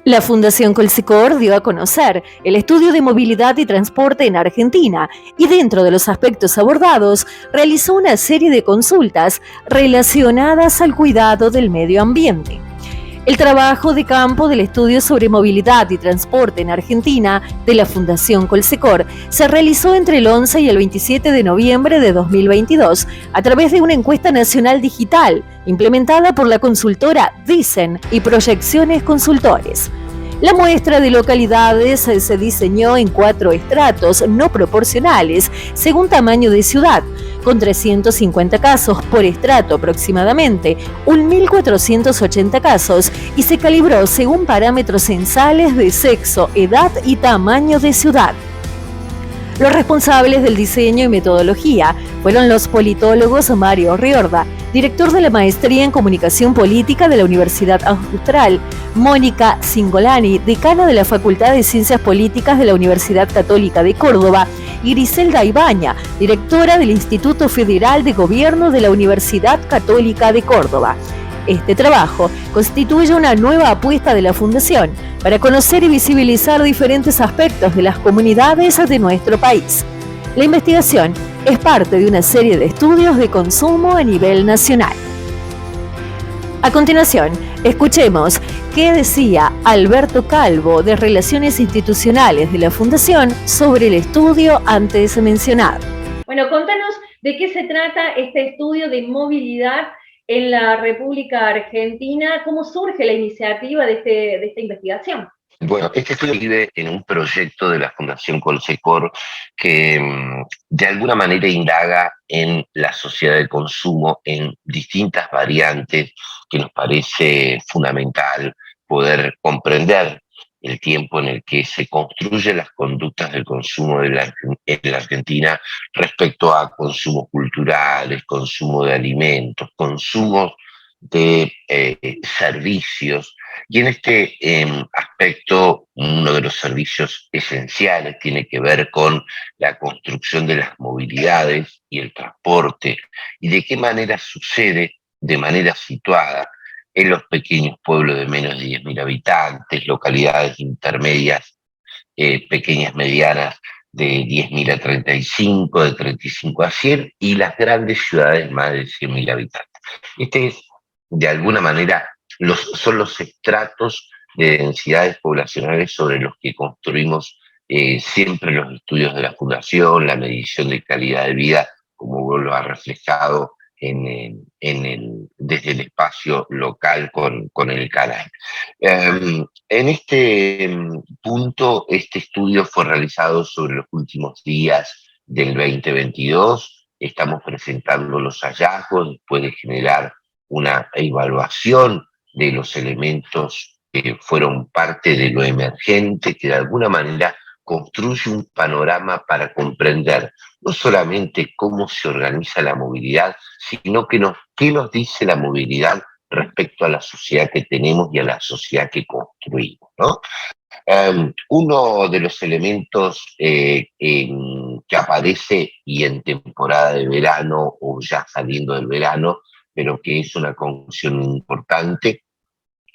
La Fundación Colsicor dio a conocer el estudio de movilidad y transporte en Argentina y dentro de los aspectos abordados realizó una serie de consultas relacionadas al cuidado del medio ambiente. El trabajo de campo del estudio sobre movilidad y transporte en Argentina de la Fundación Colsicor se realizó entre el 11 y el 27 de noviembre de 2022 a través de una encuesta nacional digital implementada por la consultora Dicen y Proyecciones Consultores. La muestra de localidades se diseñó en 4 estratos no proporcionales según tamaño de ciudad, con 350 casos por estrato aproximadamente, 1.480 casos, y se calibró según parámetros censales de sexo, edad y tamaño de ciudad. Los responsables del diseño y metodología fueron los politólogos Mario Riorda, director de la Maestría en Comunicación Política de la Universidad Austral, Mónica Cingolani, decana de la Facultad de Ciencias Políticas de la Universidad Católica de Córdoba, y Griselda Ibaña, directora del Instituto Federal de Gobierno de la Universidad Católica de Córdoba. Este trabajo constituye una nueva apuesta de la Fundación para conocer y visibilizar diferentes aspectos de las comunidades de nuestro país. La investigación es parte de una serie de estudios de consumo a nivel nacional. A continuación, escuchemos qué decía Alberto Calvo de Relaciones Institucionales de la Fundación sobre el estudio antes mencionado. Bueno, contanos de qué se trata este estudio de movilidad en la República Argentina. ¿Cómo surge la iniciativa de esta investigación? Bueno, este estudio vive en un proyecto de la Fundación Colsicor que de alguna manera indaga en la sociedad de consumo en distintas variantes que nos parece fundamental poder comprender el tiempo en el que se construyen las conductas del consumo en la Argentina respecto a consumos culturales, consumo de alimentos, consumos de servicios. Y en este aspecto, uno de los servicios esenciales tiene que ver con la construcción de las movilidades y el transporte, y de qué manera sucede de manera situada en los pequeños pueblos de menos de 10.000 habitantes, localidades intermedias, pequeñas, medianas, de 10.000 a 35, de 35 a 100, y las grandes ciudades más de 100.000 habitantes. Este es, de alguna manera, son los estratos de densidades poblacionales sobre los que construimos siempre los estudios de la Fundación, la medición de calidad de vida, como vos lo has reflejado desde el espacio local con el canal. En este punto, este estudio fue realizado sobre los últimos días del 2022. Estamos presentando los hallazgos después de generar una evaluación de los elementos que fueron parte de lo emergente, que de alguna manera construye un panorama para comprender no solamente cómo se organiza la movilidad, sino qué nos dice la movilidad respecto a la sociedad que tenemos y a la sociedad que construimos, ¿no? Uno de los elementos que aparece y en temporada de verano o ya saliendo del verano, pero que es una conclusión importante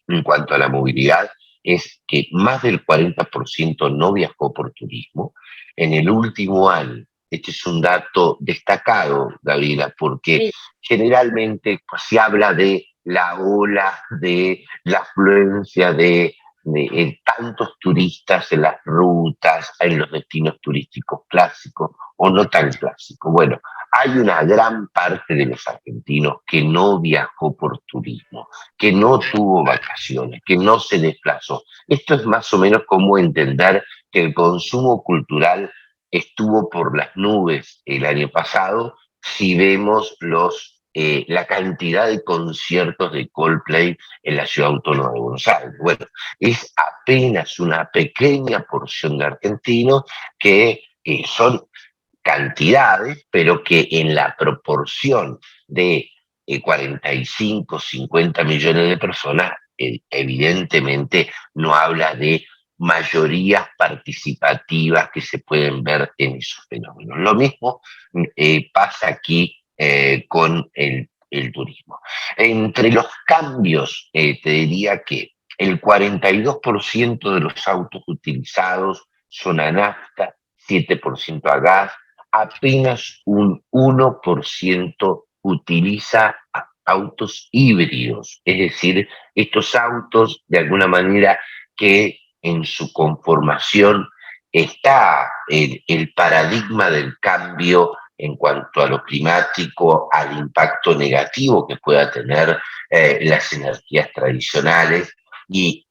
en cuanto a la movilidad, es que más del 40% no viajó por turismo en el último año. Este es un dato destacado, Gabriela, porque generalmente pues, se habla de la ola, de la afluencia de tantos turistas en las rutas, en los destinos turísticos clásicos o no tan clásicos. Bueno, hay una gran parte de los argentinos que no viajó por turismo, que no tuvo vacaciones, que no se desplazó. Esto es más o menos como entender que el consumo cultural estuvo por las nubes el año pasado si vemos la cantidad de conciertos de Coldplay en la Ciudad Autónoma de Buenos Aires. Bueno, es apenas una pequeña porción de argentinos que son cantidades, pero que en la proporción de 45, 50 millones de personas, evidentemente no habla de mayorías participativas que se pueden ver en esos fenómenos. Lo mismo pasa aquí con el turismo. Entre los cambios, te diría que el 42% de los autos utilizados son a nafta, 7% a gas, apenas un 1% utiliza autos híbridos, es decir, estos autos de alguna manera que en su conformación está el paradigma del cambio en cuanto a lo climático, al impacto negativo que pueda tener las energías tradicionales y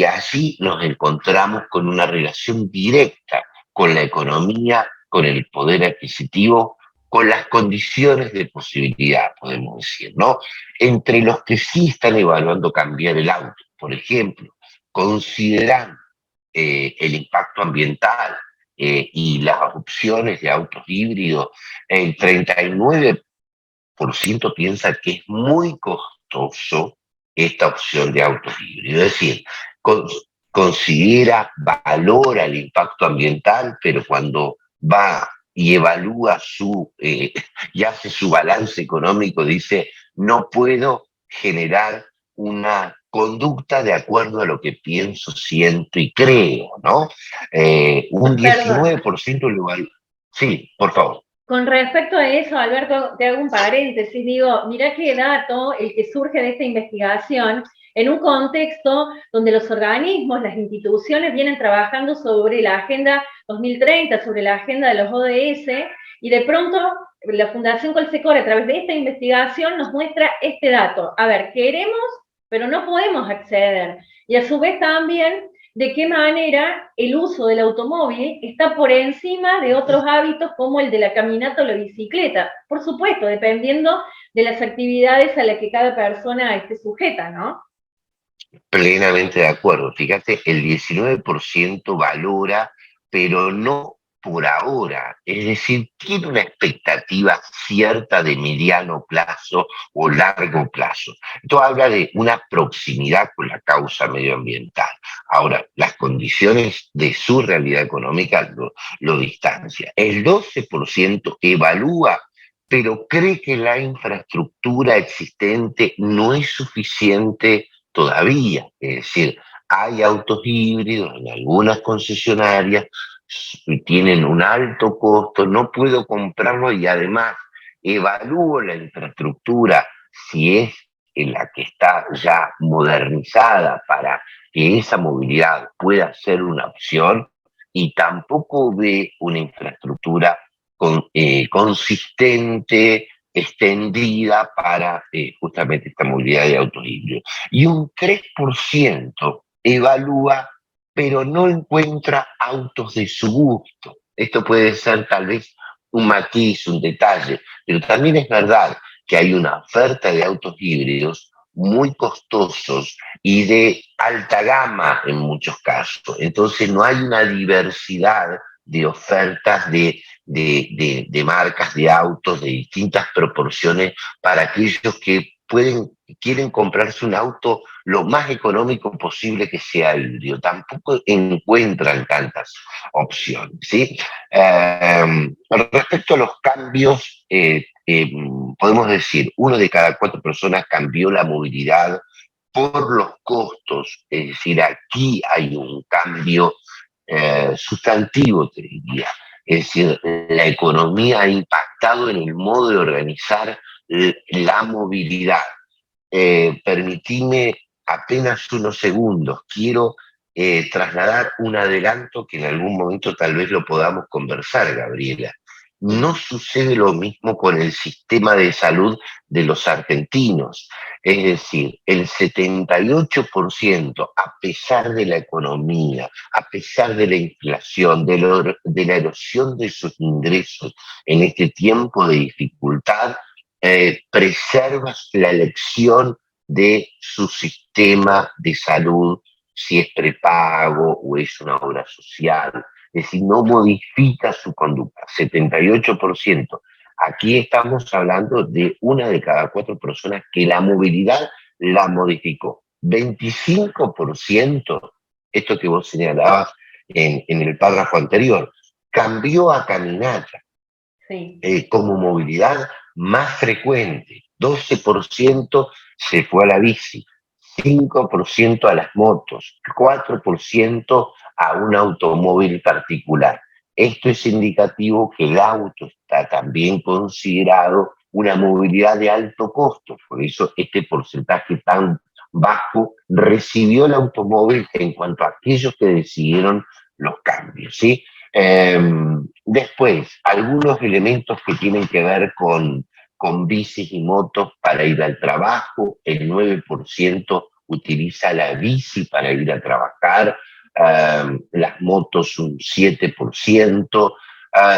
allí nos encontramos con una relación directa con la economía, con el poder adquisitivo, con las condiciones de posibilidad, podemos decir, ¿no? Entre los que sí están evaluando cambiar el auto, por ejemplo, consideran el impacto ambiental y las opciones de autos híbridos, el 39% piensa que es muy costoso esta opción de autos híbridos. Es decir, considera, valora el impacto ambiental, pero cuando va y evalúa y hace su balance económico, dice, no puedo generar una conducta de acuerdo a lo que pienso, siento y creo, ¿no? Un Perdón. 19% lo evalúa. Sí, por favor. Con respecto a eso, Alberto, te hago un paréntesis, digo, mirá qué dato el que surge de esta investigación en un contexto donde los organismos, las instituciones vienen trabajando sobre la Agenda 2030, sobre la agenda de los ODS, y de pronto la Fundación Colsecor a través de esta investigación nos muestra este dato. A ver, queremos, pero no podemos acceder. Y a su vez también de qué manera el uso del automóvil está por encima de otros hábitos como el de la caminata o la bicicleta. Por supuesto, dependiendo de las actividades a las que cada persona esté sujeta, ¿no? Plenamente de acuerdo. Fíjate, el 19% valora, pero no por ahora. Es decir, tiene una expectativa cierta de mediano plazo o largo plazo. Esto habla de una proximidad con la causa medioambiental. Ahora, las condiciones de su realidad económica lo distancia. El 12% evalúa pero cree que la infraestructura existente no es suficiente todavía. Es decir, hay autos híbridos en algunas concesionarias y tienen un alto costo, no puedo comprarlo y además evalúo la infraestructura si es en la que está ya modernizada para que esa movilidad pueda ser una opción y tampoco ve una infraestructura consistente, extendida para justamente esta movilidad de autos híbridos. Y un 3% evalúa, pero no encuentra autos de su gusto. Esto puede ser tal vez un matiz, un detalle, pero también es verdad que hay una oferta de autos híbridos muy costosos y de alta gama en muchos casos. Entonces no hay una diversidad de ofertas de marcas de autos de distintas proporciones para aquellos que quieren comprarse un auto lo más económico posible que sea híbrido. Tampoco encuentran tantas opciones, ¿sí? Respecto a los cambios, podemos decir, 1 de cada 4 personas cambió la movilidad por los costos, es decir, aquí hay un cambio sustantivo, te diría. Es decir, la economía ha impactado en el modo de organizar la movilidad. Permitime apenas unos segundos. Quiero trasladar un adelanto que en algún momento tal vez lo podamos conversar, Gabriela. No sucede lo mismo con el sistema de salud de los argentinos. Es decir, el 78%, a pesar de la economía, a pesar de la inflación, de la erosión de sus ingresos en este tiempo de dificultad, preserva la elección de su sistema de salud, si es prepago o es una obra social. Es decir, no modifica su conducta. 78%. Aquí estamos hablando de 1 de cada 4 personas que la movilidad la modificó. 25%, esto que vos señalabas en el párrafo anterior, cambió a caminata Sí. como movilidad más frecuente. 12% se fue a la bici. 5% a las motos, 4% a un automóvil particular. Esto es indicativo que el auto está también considerado una movilidad de alto costo, por eso este porcentaje tan bajo recibió el automóvil en cuanto a aquellos que decidieron los cambios, ¿sí? Después, algunos elementos que tienen que ver con bicis y motos para ir al trabajo, el 9% utiliza la bici para ir a trabajar, las motos un 7%,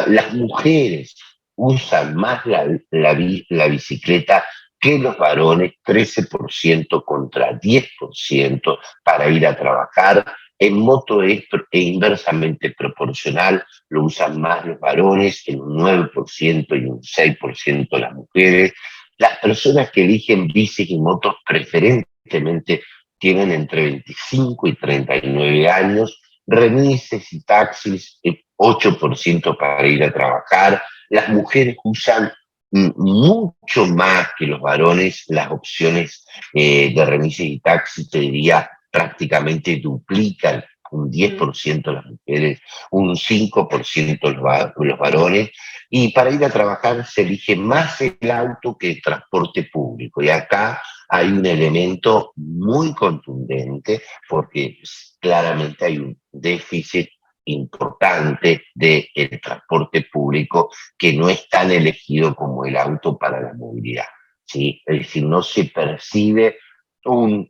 las mujeres usan más la bicicleta que los varones, 13% contra 10% para ir a trabajar. En moto es inversamente proporcional, lo usan más los varones en un 9% y un 6% las mujeres. Las personas que eligen bicis y motos preferentemente tienen entre 25 y 39 años, remises y taxis, 8% para ir a trabajar. Las mujeres usan mucho más que los varones las opciones de remises y taxis, te diría, prácticamente duplican, un 10% las mujeres, un 5% los varones, y para ir a trabajar se elige más el auto que el transporte público. Y acá hay un elemento muy contundente porque claramente hay un déficit importante del transporte público que no es tan elegido como el auto para la movilidad, ¿sí? Es decir, no se percibe una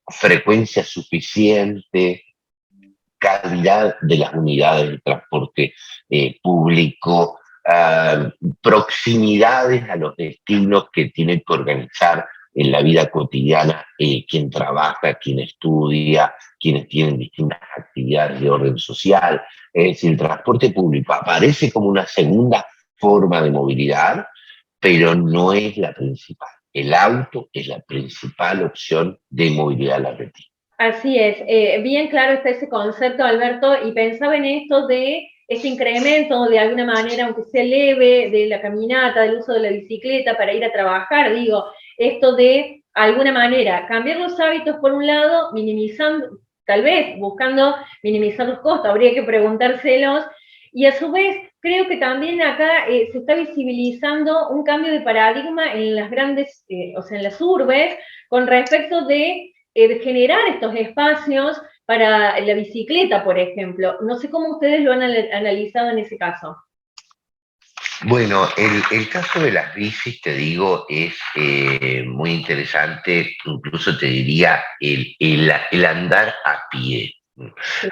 frecuencia suficiente, calidad de las unidades de transporte público, proximidades a los destinos que tienen que organizar en la vida cotidiana quien trabaja, quien estudia, quienes tienen distintas actividades de orden social. Es decir, el transporte público aparece como una segunda forma de movilidad, pero no es la principal. El auto es la principal opción de movilidad a la retina. Así es, bien claro está ese concepto, Alberto, y pensaba en esto de ese incremento, de alguna manera, aunque sea leve, de la caminata, del uso de la bicicleta para ir a trabajar, digo, esto de alguna manera cambiar los hábitos por un lado, minimizando, tal vez buscando minimizar los costos, habría que preguntárselos, y a su vez creo que también acá se está visibilizando un cambio de paradigma en las grandes, o sea, en las urbes, con respecto de generar estos espacios para la bicicleta, por ejemplo. No sé cómo ustedes lo han analizado en ese caso. Bueno, el caso de las bicis, te digo, es muy interesante, incluso te diría el andar a pie.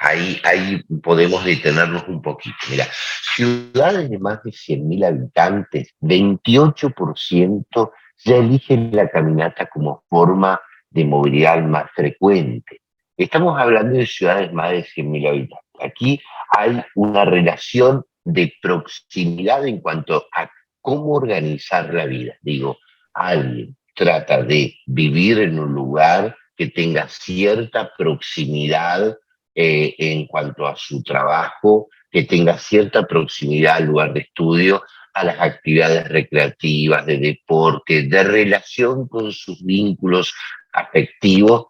Ahí podemos detenernos un poquito. Mira, ciudades de más de 100.000 habitantes, 28% ya eligen la caminata como forma de movilidad más frecuente. Estamos hablando de ciudades más de 100.000 habitantes. Aquí hay una relación de proximidad en cuanto a cómo organizar la vida. Digo, alguien trata de vivir en un lugar que tenga cierta proximidad en cuanto a su trabajo, que tenga cierta proximidad al lugar de estudio, a las actividades recreativas, de deporte, de relación con sus vínculos afectivos,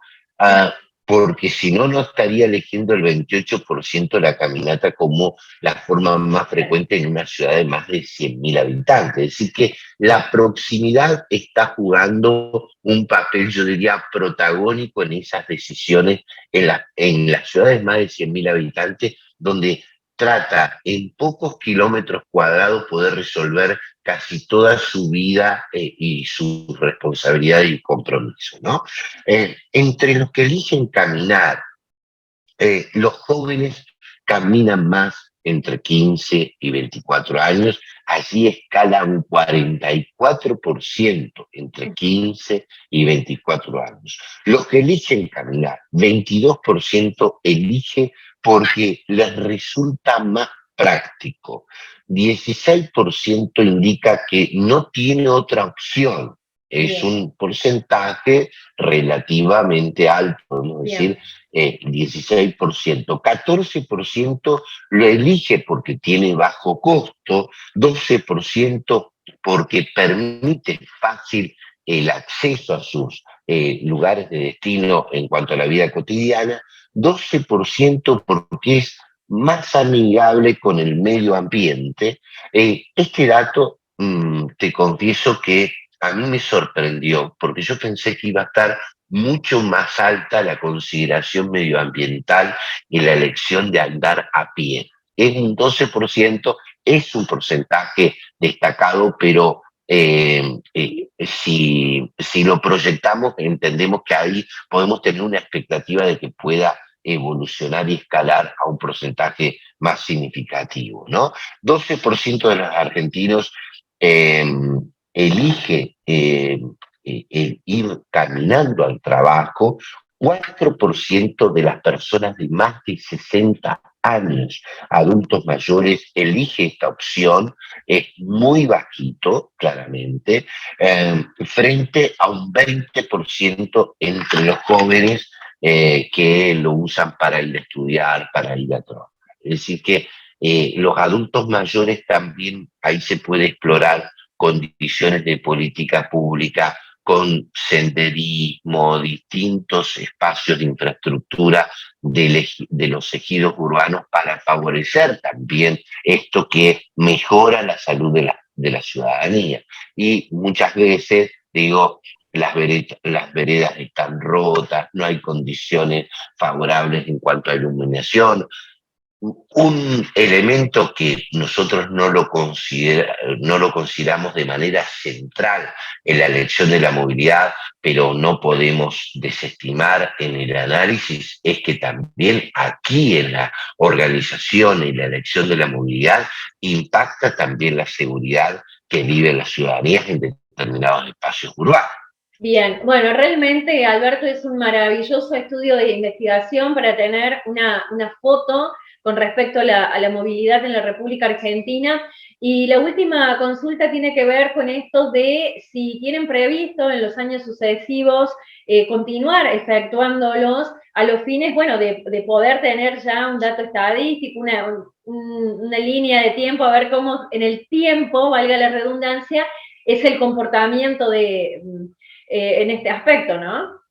porque si no, no estaría eligiendo el 28% de la caminata como la forma más frecuente en una ciudad de más de 100.000 habitantes. Es decir, que la proximidad está jugando un papel, yo diría, protagónico en esas decisiones en las ciudades más de 100.000 habitantes, donde trata en pocos kilómetros cuadrados poder resolver casi toda su vida y su responsabilidad y compromiso, ¿no? Entre los que eligen caminar, los jóvenes caminan más entre 15 y 24 años, allí escala un 44% entre 15 y 24 años. Los que eligen caminar, 22% elige porque les resulta más práctico. 16% indica que no tiene otra opción. Es un porcentaje relativamente alto, podemos decir, 16%. 14% lo elige porque tiene bajo costo, 12% porque permite fácil el acceso a sus lugares de destino en cuanto a la vida cotidiana, 12% porque es más amigable con el medio ambiente. Este dato, te confieso que a mí me sorprendió, porque yo pensé que iba a estar mucho más alta la consideración medioambiental y la elección de andar a pie. Es un 12%, es un porcentaje destacado, pero si lo proyectamos, entendemos que ahí podemos tener una expectativa de que pueda evolucionar y escalar a un porcentaje más significativo, ¿no? 12% de los argentinos eh, elige ir caminando al trabajo, 4% de las personas de más de 60 años, adultos mayores, elige esta opción, es muy bajito, claramente, frente a un 20% entre los jóvenes que lo usan para ir a estudiar, para ir a trabajar. Es decir, que los adultos mayores también ahí se puede explorar condiciones de política pública con senderismo, distintos espacios de infraestructura de los ejidos urbanos para favorecer también esto que mejora la salud de la ciudadanía. Y muchas veces, digo, las veredas están rotas, no hay condiciones favorables en cuanto a iluminación. Un elemento que nosotros no lo consideramos de manera central en la elección de la movilidad, pero no podemos desestimar en el análisis, es que también aquí en la organización y la elección de la movilidad impacta también la seguridad que vive la ciudadanía en determinados espacios urbanos. Bien, bueno, realmente Alberto es un maravilloso estudio de investigación para tener una foto con respecto a la movilidad en la República Argentina. Y la última consulta tiene que ver con esto de si tienen previsto en los años sucesivos continuar efectuándolos a los fines, bueno, de poder tener ya un dato estadístico, una línea de tiempo, a ver cómo en el tiempo, valga la redundancia, es el comportamiento en este aspecto, ¿no?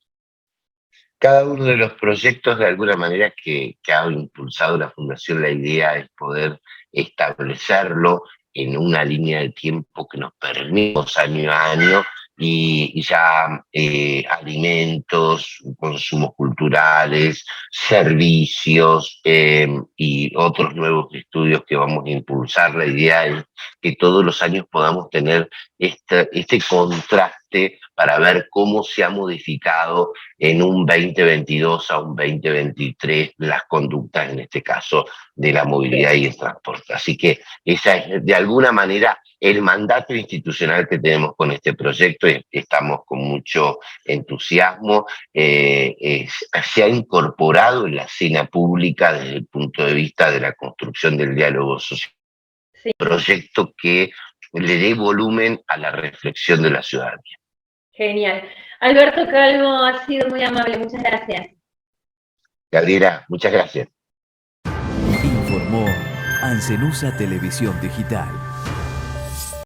Cada uno de los proyectos, de alguna manera, que ha impulsado la Fundación, la idea es poder establecerlo en una línea de tiempo que nos permita año a año y ya alimentos, consumos culturales, servicios y otros nuevos estudios que vamos a impulsar. La idea es que todos los años podamos tener este contraste para ver cómo se ha modificado en un 2022 a un 2023 las conductas, en este caso, de la movilidad y el transporte. Así que esa es, de alguna manera, el mandato institucional que tenemos con este proyecto. Estamos con mucho entusiasmo. Se ha incorporado en la escena pública desde el punto de vista de la construcción del diálogo social. Sí. Proyecto que le dé volumen a la reflexión de la ciudadanía. Genial. Alberto Calvo ha sido muy amable, muchas gracias. Gabriela, muchas gracias. Informó Ancelusa Televisión Digital.